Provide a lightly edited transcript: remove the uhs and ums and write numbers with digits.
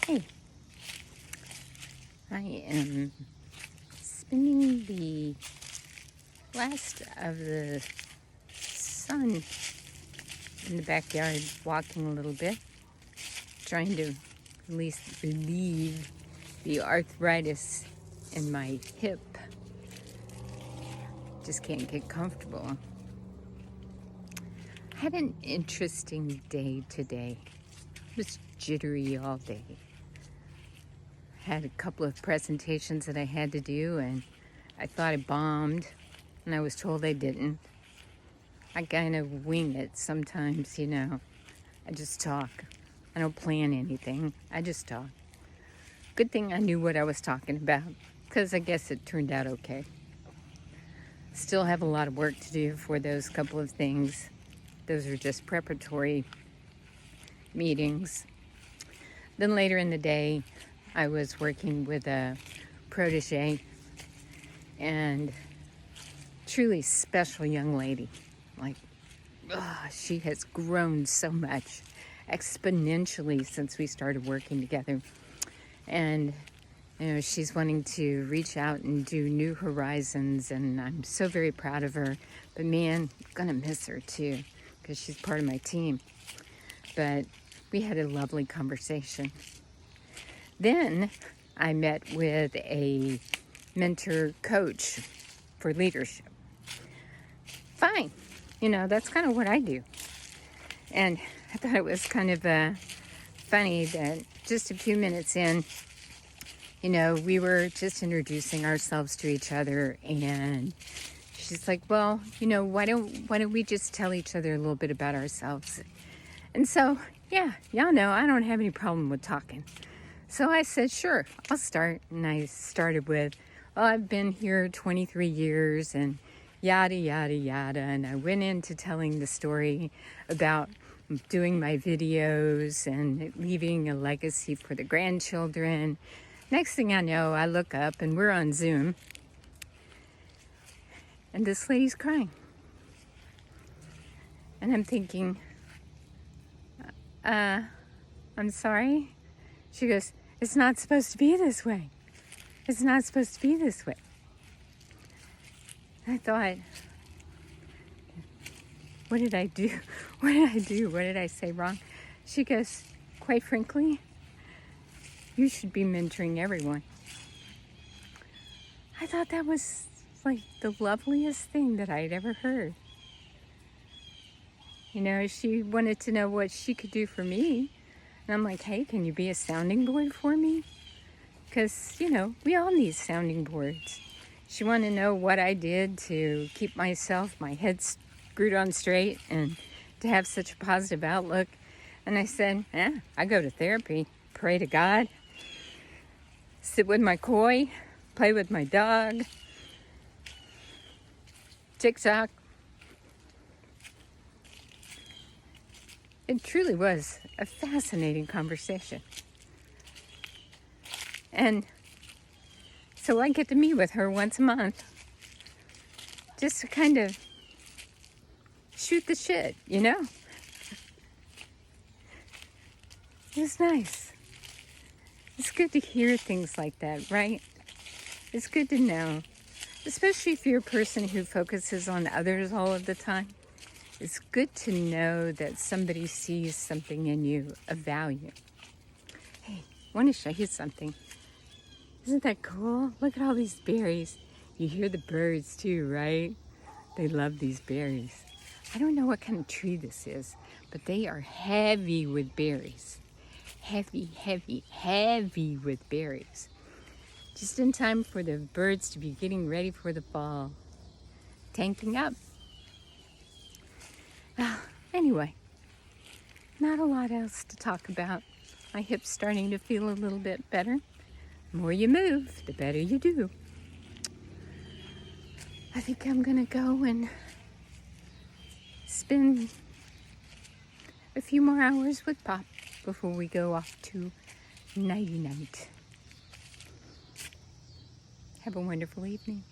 Hey, I am spending the last of the sun in the backyard, walking a little bit, trying to at least relieve the arthritis in my hip. Just can't get comfortable. I had an interesting day today. It was jittery all day. Had a couple of presentations that I had to do, and I thought I bombed, and I was told I didn't. I kind of wing it sometimes, I just talk. I don't plan anything. I just talk. Good thing I knew what I was talking about, because I guess it turned out okay. Still have a lot of work to do for those couple of things. Those are just preparatory meetings. Then later in the day, I was working with a protege, and truly special young lady. She has grown so much exponentially since we started working together. And she's wanting to reach out and do new horizons, and I'm so very proud of her. But man, I'm gonna miss her too, because she's part of my team. But we had a lovely conversation. Then I met with a mentor coach for leadership. Fine. That's kind of what I do. And I thought it was kind of funny that just a few minutes in, we were just introducing ourselves to each other, and she's like, well, why don't we just tell each other a little bit about ourselves? And so, yeah, y'all know I don't have any problem with talking. So I said, sure, I'll start. And I started with, well, I've been here 23 years and yada, yada, yada. And I went into telling the story about doing my videos and leaving a legacy for the grandchildren. Next thing I know, I look up and we're on Zoom. And this lady's crying. And I'm thinking, I'm sorry. She goes, it's not supposed to be this way. It's not supposed to be this way. I thought, what did I do? What did I do? What did I say wrong? She goes, quite frankly, you should be mentoring everyone. I thought that was like the loveliest thing that I'd ever heard. She wanted to know what she could do for me. And I'm like, hey, can you be a sounding board for me? Because, we all need sounding boards. She wanted to know what I did to keep my head screwed on straight and to have such a positive outlook. And I said, I go to therapy, pray to God, sit with my koi, play with my dog, TikTok. It truly was a fascinating conversation. And so I get to meet with her once a month just to kind of shoot the shit, It's nice. It's good to hear things like that, right? It's good to know, especially if you're a person who focuses on others all of the time. It's good to know that somebody sees something in you of value. Hey, I want to show you something. Isn't that cool? Look at all these berries. You hear the birds too, right? They love these berries. I don't know what kind of tree this is, but they are heavy with berries. Heavy, heavy, heavy with berries. Just in time for the birds to be getting ready for the fall. Tanking up. Anyway, not a lot else to talk about. My hip's starting to feel a little bit better. The more you move, the better you do. I think I'm gonna go and spend a few more hours with Pop before we go off to nighty-night. Have a wonderful evening.